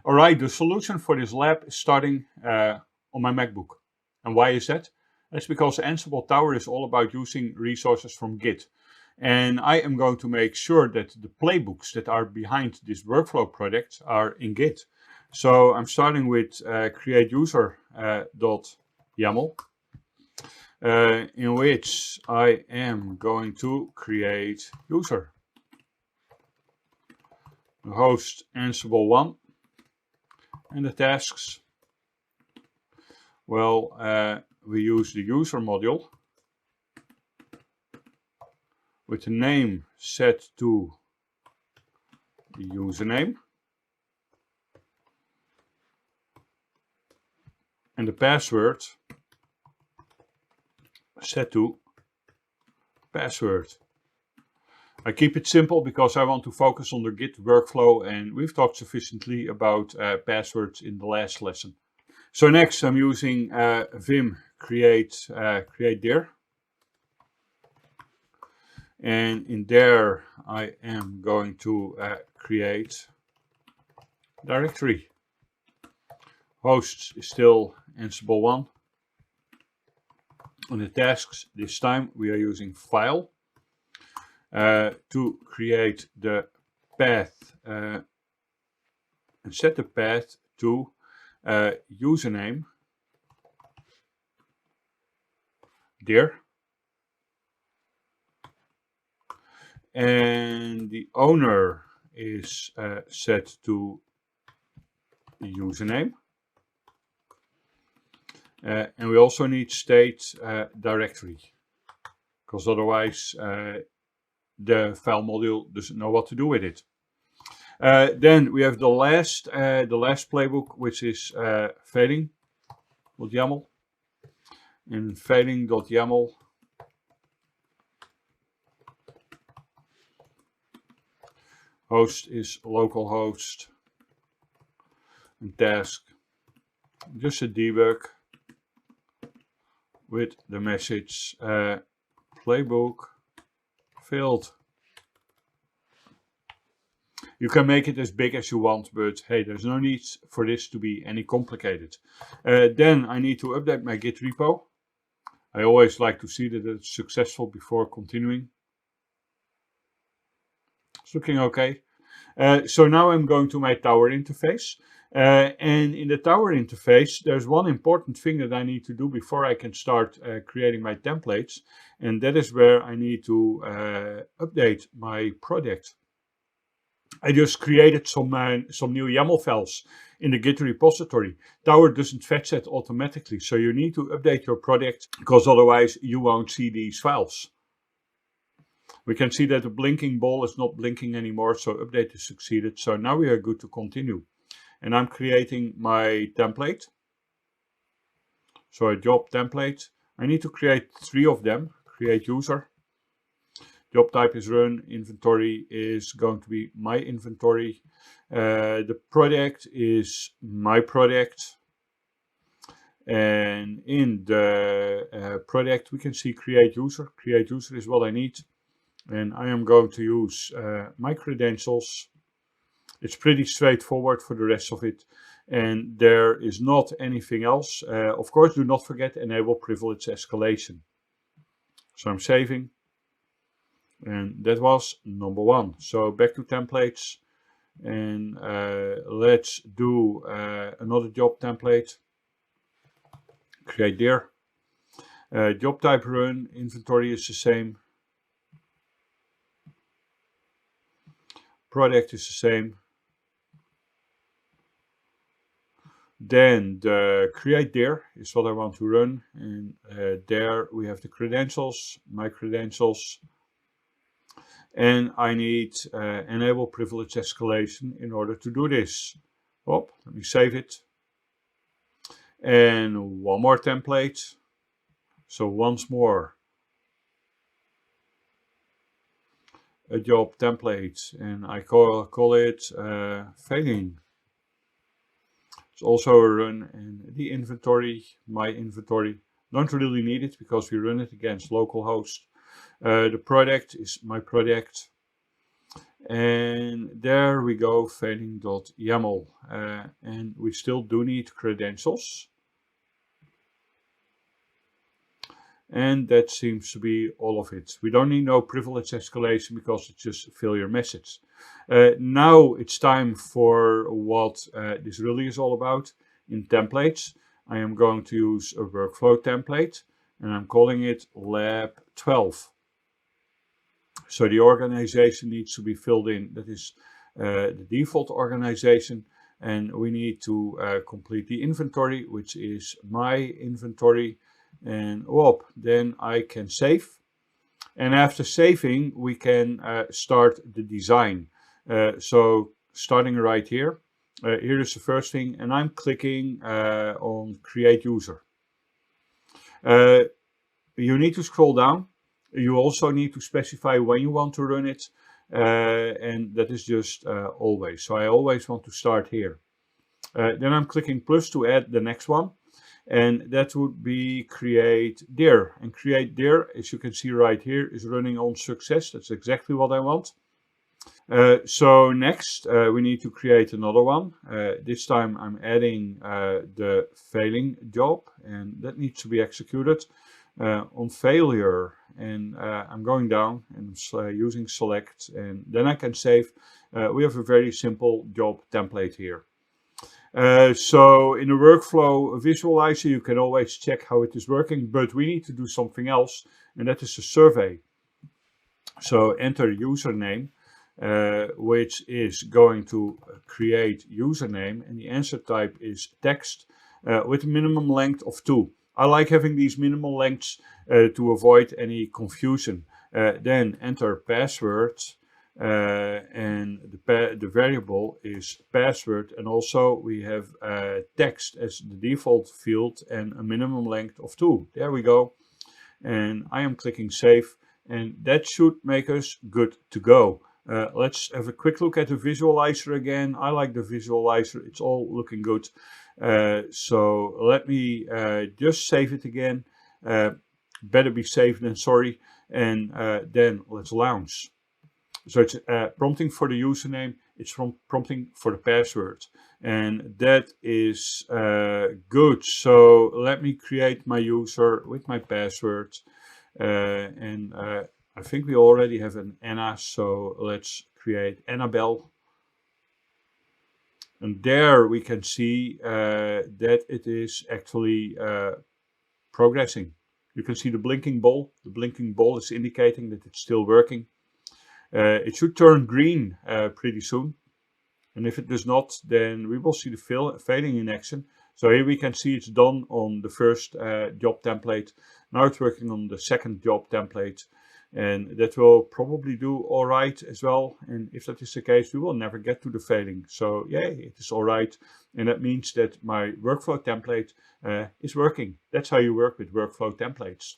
All right, the solution for this lab is starting on my MacBook. And why is that? That's because Ansible Tower is all about using resources from Git. And I am going to make sure that the playbooks that are behind this workflow project are in Git. So I'm starting with create user .yaml, in which I am going to create user. The host Ansible 1 and the tasks. Well, we use the user module with the name set to the username and the password set to password. I keep it simple because I want to focus on the Git workflow, and we've talked sufficiently about passwords in the last lesson. So next I'm using vim create dir, and in there I am going to create directory. Hosts is still Ansible 1. On the tasks this time we are using file to create the path and set the path to username dir, and the owner is set to the username, and we also need state directory, because otherwise the file module doesn't know what to do with it. Then we have the last playbook, which is failing.yaml. In failing.yaml, host is localhost, and task just a debug with the message playbook failed. You can make it as big as you want, but hey, there's no need for this to be any complicated. Then I need to update my Git repo. I always like to see that it's successful before continuing. It's looking okay. So now I'm going to my Tower interface. And in the Tower interface, there's one important thing that I need to do before I can start creating my templates. And that is where I need to update my project. I just created some new YAML files in the Git repository. Tower doesn't fetch that automatically, so you need to update your project, because otherwise you won't see these files. We can see that the blinking ball is not blinking anymore, so update is succeeded. So now we are good to continue. And I'm creating my template. So a job template. I need to create 3 of them. Create user. Job type is run. Inventory is going to be my inventory. The project is my project. And in the project we can see create user. Create user is what I need. And I am going to use my credentials. It's pretty straightforward for the rest of it. And there is not anything else. Of course, do not forget enable privilege escalation. So I'm saving. And that was number 1. So back to templates. And let's do another job template. Create dir. Job type run. Inventory is the same. Product is the same. Then the create dir is what I want to run, and there we have the credentials, my credentials, and I need enable privilege escalation in order to do this. Oh, let me save it. And one more template. So once more, a job template, and I call it failing. It's also a run, and the inventory, my inventory, don't really need it because we run it against localhost. The product is my product, And there we go, failing.yaml. And we still do need credentials. And that seems to be all of it. We don't need no privilege escalation because it's just a failure message. Now it's time for what this really is all about. In templates, I am going to use a workflow template and I'm calling it Lab 12. So the organization needs to be filled in. That is the default organization. And we need to complete the inventory, which is my inventory. And whoop, then I can save. And after saving, we can start the design. So starting right here, here is the first thing, and I'm clicking on create user. You need to scroll down. You also need to specify when you want to run it. And that is just always. So I always want to start here. Then I'm clicking plus to add the next one. And that would be create dir. And create dir, as you can see right here, is running on success. That's exactly what I want. So next, we need to create another one. This time I'm adding the failing job, and that needs to be executed on failure. And I'm going down and using select, and then I can save. We have a very simple job template here. So in the workflow visualizer, you can always check how it is working, but we need to do something else, and that is a survey. So enter username, which is going to create username, and the answer type is text with a minimum length of 2. I like having these minimal lengths to avoid any confusion. Then enter password. And the variable is password, and also we have text as the default field and a minimum length of 2. There we go. And I am clicking save, and that should make us good to go. Let's have a quick look at the visualizer again. I like the visualizer. It's all looking good. So let me just save it again. Better be safe than sorry. And then let's launch. So it's prompting for the username, it's prompting for the password, and that is good. So let me create my user with my password, and I think we already have an Anna, so let's create Annabelle. And there we can see that it is actually progressing. You can see the blinking ball. The blinking ball is indicating that it's still working. It should turn green pretty soon, and if it does not, then we will see the failing in action. So here we can see it's done on the first job template. Now it's working on the second job template, and that will probably do all right as well. And if that is the case, we will never get to the failing. So yeah, it is all right, and that means that my workflow template is working. That's how you work with workflow templates.